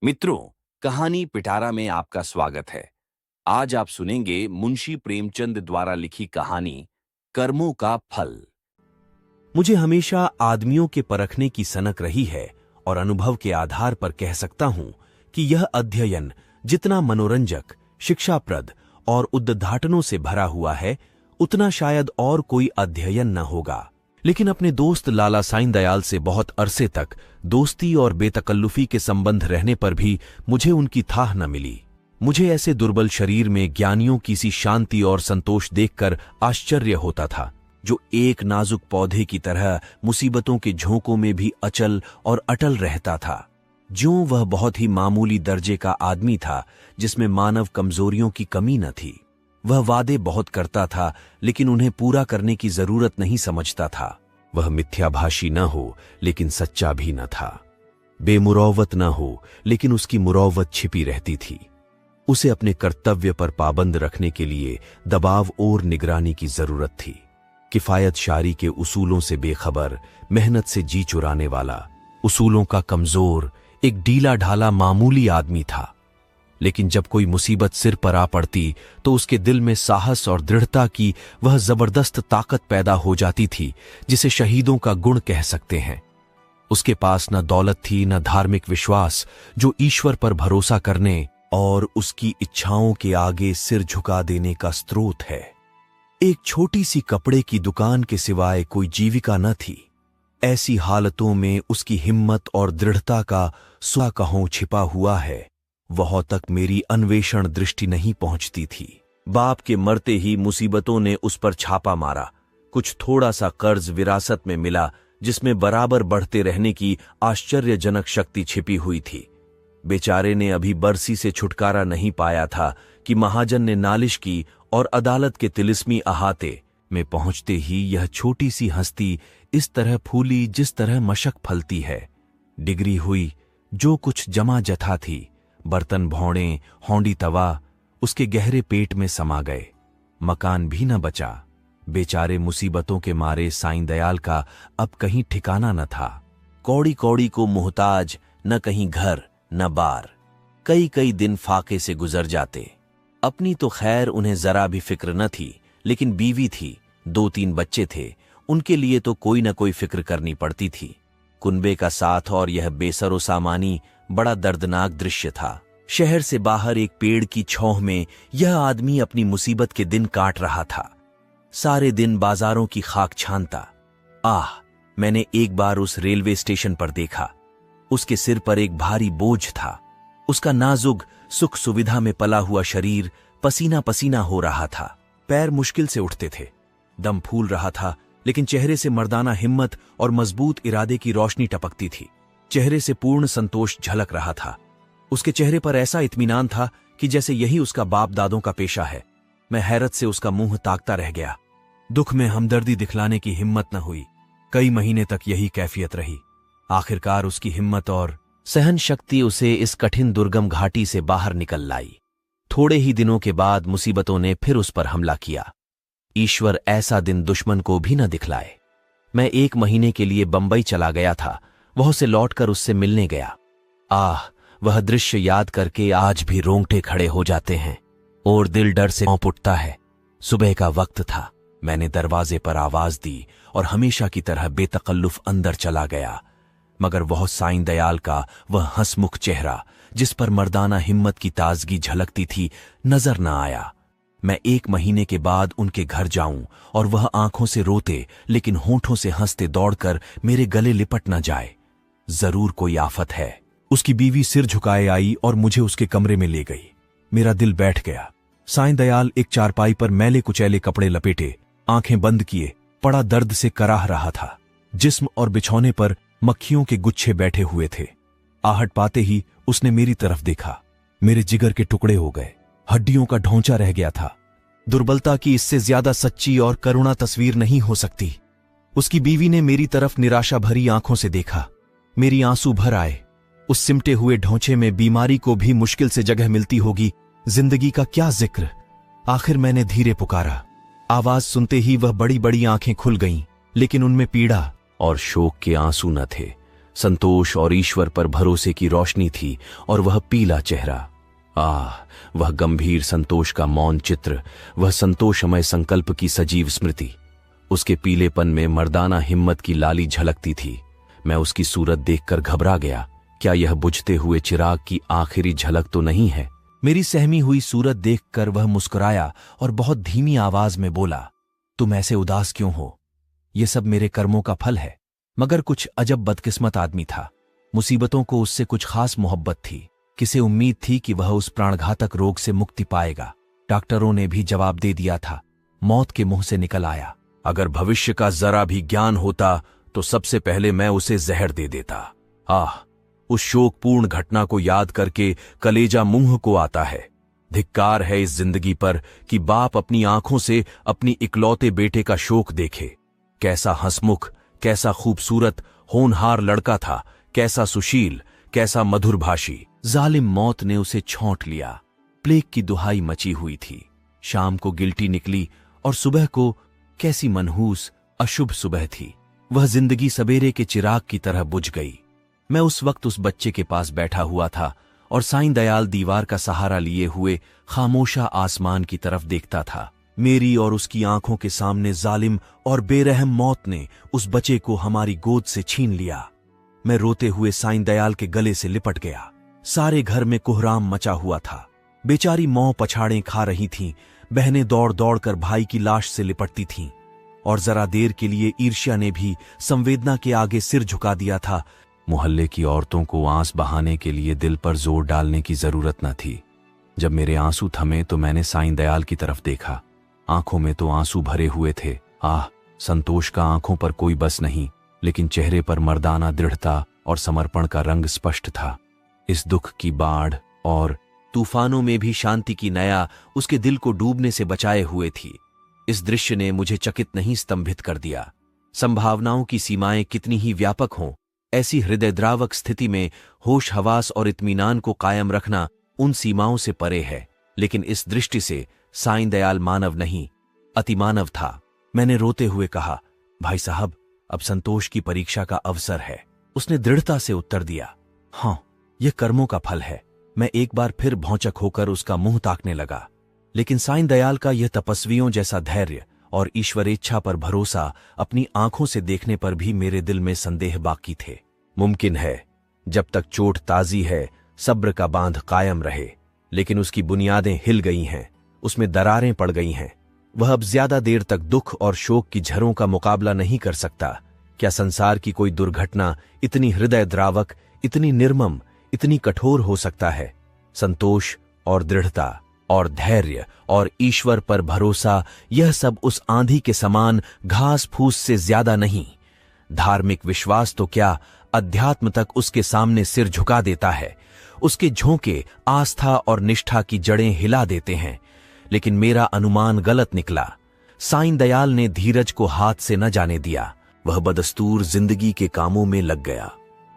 मित्रों, कहानी पिटारा में आपका स्वागत है। आज आप सुनेंगे मुंशी प्रेमचंद द्वारा लिखी कहानी कर्मों का फल। मुझे हमेशा आदमियों के परखने की सनक रही है और अनुभव के आधार पर कह सकता हूं कि यह अध्ययन जितना मनोरंजक, शिक्षाप्रद और उद्घाटनों से भरा हुआ है, उतना शायद और कोई अध्ययन न होगा। लेकिन अपने दोस्त लाला साईं दयाल से बहुत अरसे तक दोस्ती और बेतकल्लुफी के संबंध रहने पर भी मुझे उनकी थाह न मिली। मुझे ऐसे दुर्बल शरीर में ज्ञानियों की सी शांति और संतोष देखकर आश्चर्य होता था, जो एक नाजुक पौधे की तरह मुसीबतों के झोंकों में भी अचल और अटल रहता था। ज्यों वह बहुत ही मामूली दर्जे का आदमी था, जिसमें मानव कमजोरियों की कमी न थी। वह वादे बहुत करता था, लेकिन उन्हें पूरा करने की जरूरत नहीं समझता था। वह मिथ्याभाषी न हो, लेकिन सच्चा भी न था। बेमुरौवत न हो, लेकिन उसकी मुरौवत छिपी रहती थी। उसे अपने कर्तव्य पर पाबंद रखने के लिए दबाव और निगरानी की जरूरत थी। किफायत शारी के उसूलों से बेखबर, मेहनत से जी चुराने वाला, उसूलों का कमजोर, एक ढीला ढाला मामूली आदमी था। लेकिन जब कोई मुसीबत सिर पर आ पड़ती तो उसके दिल में साहस और दृढ़ता की वह जबरदस्त ताकत पैदा हो जाती थी, जिसे शहीदों का गुण कह सकते हैं। उसके पास न दौलत थी, न धार्मिक विश्वास, जो ईश्वर पर भरोसा करने और उसकी इच्छाओं के आगे सिर झुका देने का स्रोत है। एक छोटी सी कपड़े की दुकान के सिवाय कोई जीविका न थी। ऐसी हालतों में उसकी हिम्मत और दृढ़ता का स्वा कहों छिपा हुआ है, वहां तक मेरी अन्वेषण दृष्टि नहीं पहुंचती थी। बाप के मरते ही मुसीबतों ने उस पर छापा मारा। कुछ थोड़ा सा कर्ज विरासत में मिला, जिसमें बराबर बढ़ते रहने की आश्चर्यजनक शक्ति छिपी हुई थी। बेचारे ने अभी बरसी से छुटकारा नहीं पाया था कि महाजन ने नालिश की और अदालत के तिलिस्मी अहाते में पहुंचते ही यह छोटी सी हस्ती इस तरह फूली जिस तरह मशक फलती है। डिग्री हुई, जो कुछ जमा जथा थी, बर्तन भौड़े, हौंडी तवा, उसके गहरे पेट में समा गए। मकान भी न बचा। बेचारे मुसीबतों के मारे साईं दयाल का अब कहीं ठिकाना न था। कौड़ी कौड़ी को मुहताज, न कहीं घर न बार। कई कई दिन फाके से गुजर जाते। अपनी तो खैर उन्हें जरा भी फिक्र न थी, लेकिन बीवी थी, 2-3 बच्चे थे, उनके लिए तो कोई न कोई फिक्र करनी पड़ती थी। कुनबे का साथ और यह बेसरो सामानी बड़ा दर्दनाक दृश्य था। शहर से बाहर एक पेड़ की छांव में यह आदमी अपनी मुसीबत के दिन काट रहा था। सारे दिन बाजारों की खाक छानता। मैंने एक बार उस रेलवे स्टेशन पर देखा। उसके सिर पर एक भारी बोझ था। उसका नाजुक सुख सुविधा में पला हुआ शरीर पसीना पसीना हो रहा था। पैर मुश्किल से उठते थे। दम फूल रहा था, लेकिन चेहरे से मर्दाना हिम्मत और मजबूत इरादे की रोशनी टपकती थी। चेहरे से पूर्ण संतोष झलक रहा था। उसके चेहरे पर ऐसा इत्मीनान था कि जैसे यही उसका बाप दादों का पेशा है। मैं हैरत से उसका मुंह ताकता रह गया। दुख में हमदर्दी दिखलाने की हिम्मत न हुई। कई महीने तक यही कैफियत रही। आखिरकार उसकी हिम्मत और सहन शक्ति उसे इस कठिन दुर्गम घाटी से बाहर निकल लाई। थोड़े ही दिनों के बाद मुसीबतों ने फिर उस पर हमला किया। ईश्वर ऐसा दिन दुश्मन को भी न दिखलाए। मैं 1 महीने के लिए बंबई चला गया था। वह से लौटकर उससे मिलने गया। वह दृश्य याद करके आज भी रोंगटे खड़े हो जाते हैं और दिल डर से कांप उठता है। सुबह का वक्त था। मैंने दरवाजे पर आवाज दी और हमेशा की तरह बेतकल्लुफ अंदर चला गया, मगर वह साईं दयाल का वह हंसमुख चेहरा, जिस पर मर्दाना हिम्मत की ताजगी झलकती थी, नजर न आया। मैं 1 महीने के बाद उनके घर जाऊं और वह आंखों से रोते लेकिन होठों से हंसते दौड़कर मेरे गले लिपट न जाए। जरूर कोई आफत है। उसकी बीवी सिर झुकाए आई और मुझे उसके कमरे में ले गई। मेरा दिल बैठ गया। साईं दयाल एक चारपाई पर मैले कुचैले कपड़े लपेटे, आंखें बंद किए, बड़ा दर्द से कराह रहा था। जिस्म और बिछौने पर मक्खियों के गुच्छे बैठे हुए थे। आहट पाते ही उसने मेरी तरफ देखा। मेरे जिगर के टुकड़े हो गए। हड्डियों का ढोंचा रह गया था। दुर्बलता की इससे ज्यादा सच्ची और करुणा तस्वीर नहीं हो सकती। उसकी बीवी ने मेरी तरफ निराशा भरी आंखों से देखा। मेरी आंसू भर आए। उस सिमटे हुए ढोंचे में बीमारी को भी मुश्किल से जगह मिलती होगी, जिंदगी का क्या जिक्र। आखिर मैंने धीरे पुकारा। आवाज सुनते ही वह बड़ी बड़ी आंखें खुल गईं, लेकिन उनमें पीड़ा और शोक के आंसू न थे, संतोष और ईश्वर पर भरोसे की रोशनी थी और वह पीला चेहरा। वह गंभीर संतोष का मौन चित्र, वह संतोषमय संकल्प की सजीव स्मृति। उसके पीलेपन में मर्दाना हिम्मत की लाली झलकती थी। मैं उसकी सूरत देखकर घबरा गया। क्या यह बुझते हुए चिराग की आखिरी झलक तो नहीं है? मेरी सहमी हुई सूरत देखकर वह मुस्कुराया और बहुत धीमी आवाज में बोला, तुम ऐसे उदास क्यों हो? ये सब मेरे कर्मों का फल है। मगर कुछ अजब बदकिस्मत आदमी था। मुसीबतों को उससे कुछ खास मोहब्बत थी। किसे उम्मीद थी कि वह उस प्राणघातक रोग से मुक्ति पाएगा। डॉक्टरों ने भी जवाब दे दिया था। मौत के मुंह से निकल आया, अगर भविष्य का जरा भी ज्ञान होता तो सबसे पहले मैं उसे जहर दे देता। उस शोकपूर्ण घटना को याद करके कलेजा मुंह को आता है। धिक्कार है इस जिंदगी पर कि बाप अपनी आंखों से अपनी इकलौते बेटे का शोक देखे। कैसा हंसमुख, कैसा खूबसूरत होनहार लड़का था, कैसा सुशील, कैसा मधुरभाषी। जालिम मौत ने उसे छौंट लिया। प्लेग की दुहाई मची हुई थी। शाम को गिल्टी निकली और सुबह को कैसी मनहूस अशुभ सुबह थी। वह जिंदगी सवेरे के चिराग की तरह बुझ गई। मैं उस वक्त उस बच्चे के पास बैठा हुआ था और साईं दयाल दीवार का सहारा लिए हुए खामोशा आसमान की तरफ देखता था। मेरी और उसकी आंखों के सामने जालिम और बेरहम मौत ने उस बच्चे को हमारी गोद से छीन लिया। मैं रोते हुए साईं दयाल के गले से लिपट गया। सारे घर में कोहराम मचा हुआ था। बेचारी मौ पछाड़ें खा रही थीं, बहनें दौड़ दौड़ कर भाई की लाश से लिपटती थीं, और जरा देर के लिए ईर्ष्या ने भी संवेदना के आगे सिर झुका दिया था। मोहल्ले की औरतों को आंस बहाने के लिए दिल पर जोर डालने की जरूरत न थी। जब मेरे आंसू थमे तो मैंने साईं दयाल की तरफ देखा। आंखों में तो आंसू भरे हुए थे। संतोष का आंखों पर कोई बस नहीं, लेकिन चेहरे पर मर्दाना दृढ़ता और समर्पण का रंग स्पष्ट था। इस दुख की बाढ़ और तूफानों में भी शांति की नया उसके दिल को डूबने से बचाए हुए थी। इस दृश्य ने मुझे चकित नहीं स्तंभित कर दिया। संभावनाओं की सीमाएं कितनी ही व्यापक हों, ऐसी हृदयद्रावक स्थिति में होश हवास और इत्मीनान को कायम रखना उन सीमाओं से परे है। लेकिन इस दृष्टि से साईं दयाल मानव नहीं, अतिमानव था। मैंने रोते हुए कहा, भाई साहब, अब संतोष की परीक्षा का अवसर है। उसने दृढ़ता से उत्तर दिया, हाँ, यह कर्मों का फल है। मैं एक बार फिर भौचक होकर उसका मुंह ताकने लगा, लेकिन साईं दयाल का यह तपस्वियों जैसा धैर्य और ईश्वरेच्छा पर भरोसा अपनी आंखों से देखने पर भी मेरे दिल में संदेह बाकी थे। मुमकिन है जब तक चोट ताजी है सब्र का बांध कायम रहे, लेकिन उसकी बुनियादें हिल गई हैं, उसमें दरारें पड़ गई हैं। वह अब ज्यादा देर तक दुख और शोक की झरों का मुकाबला नहीं कर सकता। क्या संसार की कोई दुर्घटना इतनी हृदयद्रावक, इतनी निर्मम, इतनी कठोर हो सकता है? संतोष और दृढ़ता और धैर्य और ईश्वर पर भरोसा, यह सब उस आंधी के समान घास फूस से ज्यादा नहीं। धार्मिक विश्वास तो क्या, अध्यात्म तक उसके सामने सिर झुका देता है। उसके झोंके आस्था और निष्ठा की जड़ें हिला देते हैं। लेकिन मेरा अनुमान गलत निकला। साईं दयाल ने धीरज को हाथ से न जाने दिया। वह बदस्तूर जिंदगी के कामों में लग गया।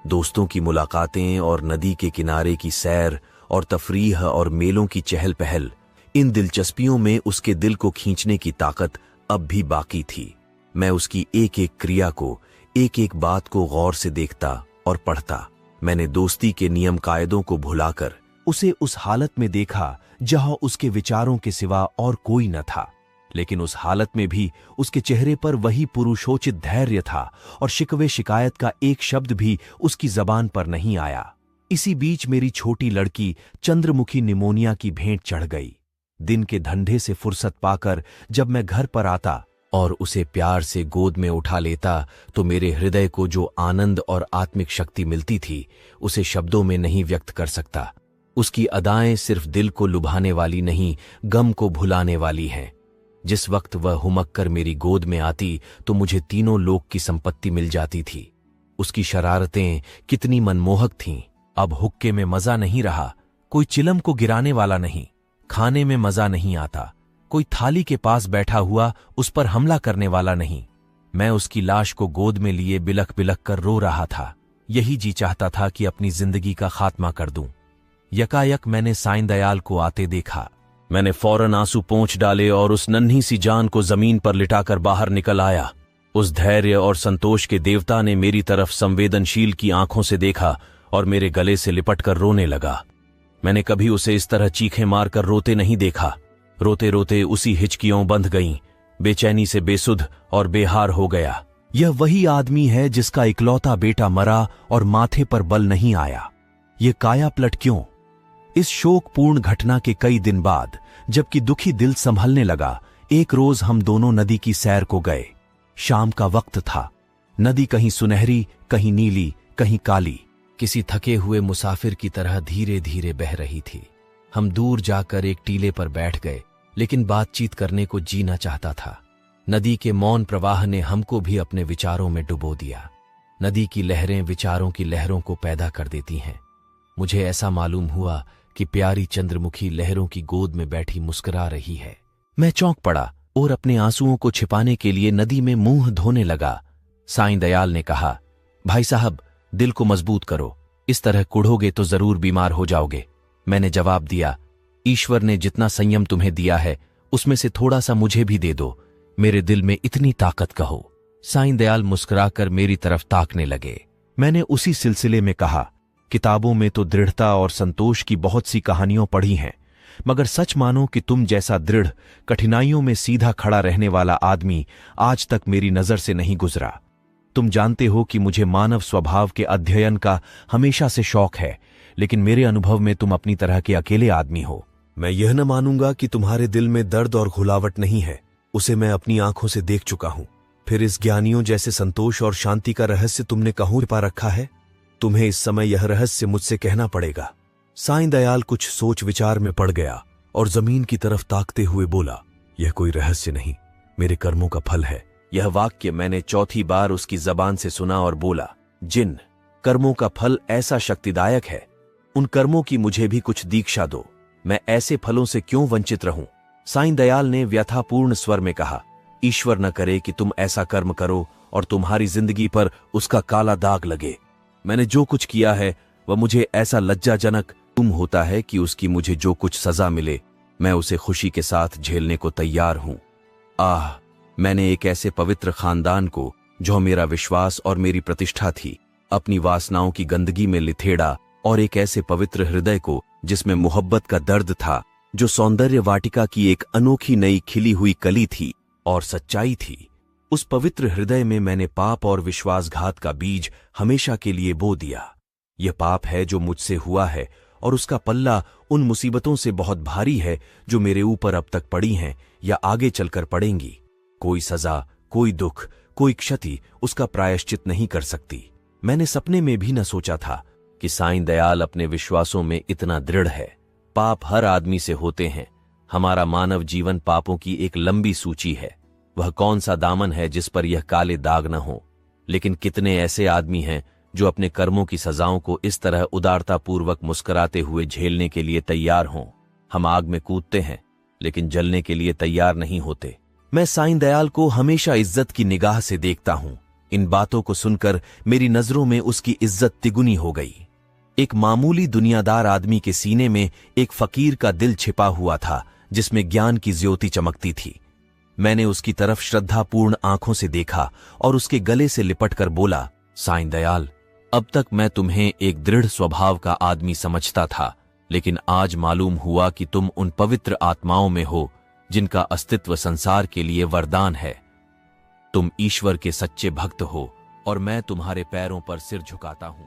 दोस्तों की मुलाकातें और नदी के किनारे की सैर और तफरीह और मेलों की चहल पहल, इन दिलचस्पियों में उसके दिल को खींचने की ताकत अब भी बाकी थी। मैं उसकी एक एक क्रिया को, एक एक बात को गौर से देखता और पढ़ता। मैंने दोस्ती के नियम कायदों को भुलाकर उसे उस हालत में देखा जहां उसके विचारों के सिवा और कोई न था। लेकिन उस हालत में भी उसके चेहरे पर वही पुरुषोचित धैर्य था और शिकवे शिकायत का एक शब्द भी उसकी जबान पर नहीं आया। इसी बीच मेरी छोटी लड़की चंद्रमुखी निमोनिया की भेंट चढ़ गई। दिन के धंधे से फुर्सत पाकर जब मैं घर पर आता और उसे प्यार से गोद में उठा लेता तो मेरे हृदय को जो आनंद और आत्मिक शक्ति मिलती थी, उसे शब्दों में नहीं व्यक्त कर सकता। उसकी अदाएं सिर्फ दिल को लुभाने वाली नहीं, गम को भुलाने वाली हैं। जिस वक्त वह हुमक कर मेरी गोद में आती तो मुझे तीनों लोक की संपत्ति मिल जाती थी। उसकी शरारतें कितनी मनमोहक थीं। अब हुक्के में मजा नहीं रहा, कोई चिलम को गिराने वाला नहीं। खाने में मजा नहीं आता, कोई थाली के पास बैठा हुआ उस पर हमला करने वाला नहीं। मैं उसकी लाश को गोद में लिए बिलख बिलख कर रो रहा था। यही जी चाहता था कि अपनी जिंदगी का खात्मा कर दूं। यकायक मैंने साईं दयाल को आते देखा। मैंने फौरन आंसू पोंछ डाले और उस नन्ही सी जान को जमीन पर लिटाकर बाहर निकल आया। उस धैर्य और संतोष के देवता ने मेरी तरफ संवेदनशील की आंखों से देखा और मेरे गले से लिपटकर रोने लगा। मैंने कभी उसे इस तरह चीखें मारकर रोते नहीं देखा। रोते रोते उसी हिचकियों बंध गईं, बेचैनी से बेसुध और बेहार हो गया। यह वही आदमी है जिसका इकलौता बेटा मरा और माथे पर बल नहीं आया। ये काया पलट क्यों? इस शोकपूर्ण घटना के कई दिन बाद, जबकि दुखी दिल संभलने लगा, एक रोज हम दोनों नदी की सैर को गए। शाम का वक्त था। नदी कहीं सुनहरी, कहीं नीली, कहीं काली, किसी थके हुए मुसाफिर की तरह धीरे धीरे बह रही थी। हम दूर जाकर एक टीले पर बैठ गए, लेकिन बातचीत करने को जी न चाहता था। नदी के मौन प्रवाह ने हमको भी अपने विचारों में डुबो दिया। नदी की लहरें विचारों की लहरों को पैदा कर देती हैं। मुझे ऐसा मालूम हुआ कि प्यारी चंद्रमुखी लहरों की गोद में बैठी मुस्कुरा रही है। मैं चौंक पड़ा और अपने आंसुओं को छिपाने के लिए नदी में मुंह धोने लगा। साईं दयाल ने कहा, भाई साहब, दिल को मजबूत करो, इस तरह कुढ़ोगे तो जरूर बीमार हो जाओगे। मैंने जवाब दिया, ईश्वर ने जितना संयम तुम्हें दिया है उसमें से थोड़ा सा मुझे भी दे दो, मेरे दिल में इतनी ताकत कहो। साईं दयाल मुस्कुराकर मेरी तरफ ताकने लगे। मैंने उसी सिलसिले में कहा, किताबों में तो दृढ़ता और संतोष की बहुत सी कहानियां पढ़ी हैं, मगर सच मानो कि तुम जैसा दृढ़, कठिनाइयों में सीधा खड़ा रहने वाला आदमी आज तक मेरी नजर से नहीं गुजरा। तुम जानते हो कि मुझे मानव स्वभाव के अध्ययन का हमेशा से शौक है, लेकिन मेरे अनुभव में तुम अपनी तरह के अकेले आदमी हो। मैं यह न मानूंगा कि तुम्हारे दिल में दर्द और घुलावट नहीं है, उसे मैं अपनी आंखों से देख चुका हूं। फिर इस ज्ञानियों जैसे संतोष और शांति का रहस्य तुमने कहाँ छिपा रखा है? तुम्हें इस समय यह रहस्य मुझसे कहना पड़ेगा। साईं दयाल कुछ सोच विचार में पड़ गया और जमीन की तरफ ताकते हुए बोला, यह कोई रहस्य नहीं, मेरे कर्मों का फल है। यह वाक्य मैंने चौथी बार उसकी जबान से सुना और बोला, जिन कर्मों का फल ऐसा शक्तिदायक है, उन कर्मों की मुझे भी कुछ दीक्षा दो, मैं ऐसे फलों से क्यों वंचित रहूं? साईं दयाल ने व्यथापूर्ण स्वर में कहा, ईश्वर न करे कि तुम ऐसा कर्म करो और तुम्हारी जिंदगी पर उसका काला दाग लगे। मैंने जो कुछ किया है वह मुझे ऐसा लज्जाजनक होता है कि उसकी मुझे जो कुछ सजा मिले, मैं उसे खुशी के साथ झेलने को तैयार हूं। आह, मैंने एक ऐसे पवित्र खानदान को, जो मेरा विश्वास और मेरी प्रतिष्ठा थी, अपनी वासनाओं की गंदगी में लिथेड़ा, और एक ऐसे पवित्र हृदय को जिसमें मोहब्बत का दर्द था, जो सौंदर्य वाटिका की एक अनोखी नई खिली हुई कली थी और सच्चाई थी। उस पवित्र हृदय में मैंने पाप और विश्वासघात का बीज हमेशा के लिए बो दिया। यह पाप है जो मुझसे हुआ है, और उसका पल्ला उन मुसीबतों से बहुत भारी है जो मेरे ऊपर अब तक पड़ी हैं या आगे चलकर पड़ेंगी। कोई सजा, कोई दुख, कोई क्षति उसका प्रायश्चित नहीं कर सकती। मैंने सपने में भी न सोचा था कि साईं दयाल अपने विश्वासों में इतना दृढ़ है। पाप हर आदमी से होते हैं। हमारा मानव जीवन पापों की एक लंबी सूची है। वह कौन सा दामन है जिस पर यह काले दाग न हो? लेकिन कितने ऐसे आदमी हैं जो अपने कर्मों की सजाओं को इस तरह उदारतापूर्वक मुस्कुराते हुए झेलने के लिए तैयार हों। हम आग में कूदते हैं, लेकिन जलने के लिए तैयार नहीं होते। मैं साईं दयाल को हमेशा इज्जत की निगाह से देखता हूं। इन बातों को सुनकर मेरी नजरों में उसकी इज्जत तिगुनी हो गई। एक मामूली दुनियादार आदमी के सीने में एक फकीर का दिल छिपा हुआ था, जिसमें ज्ञान की ज्योति चमकती थी। मैंने उसकी तरफ श्रद्धापूर्ण आंखों से देखा और उसके गले से लिपटकर बोला, साईं दयाल, अब तक मैं तुम्हें एक दृढ़ स्वभाव का आदमी समझता था, लेकिन आज मालूम हुआ कि तुम उन पवित्र आत्माओं में हो जिनका अस्तित्व संसार के लिए वरदान है। तुम ईश्वर के सच्चे भक्त हो और मैं तुम्हारे पैरों पर सिर झुकाता हूं।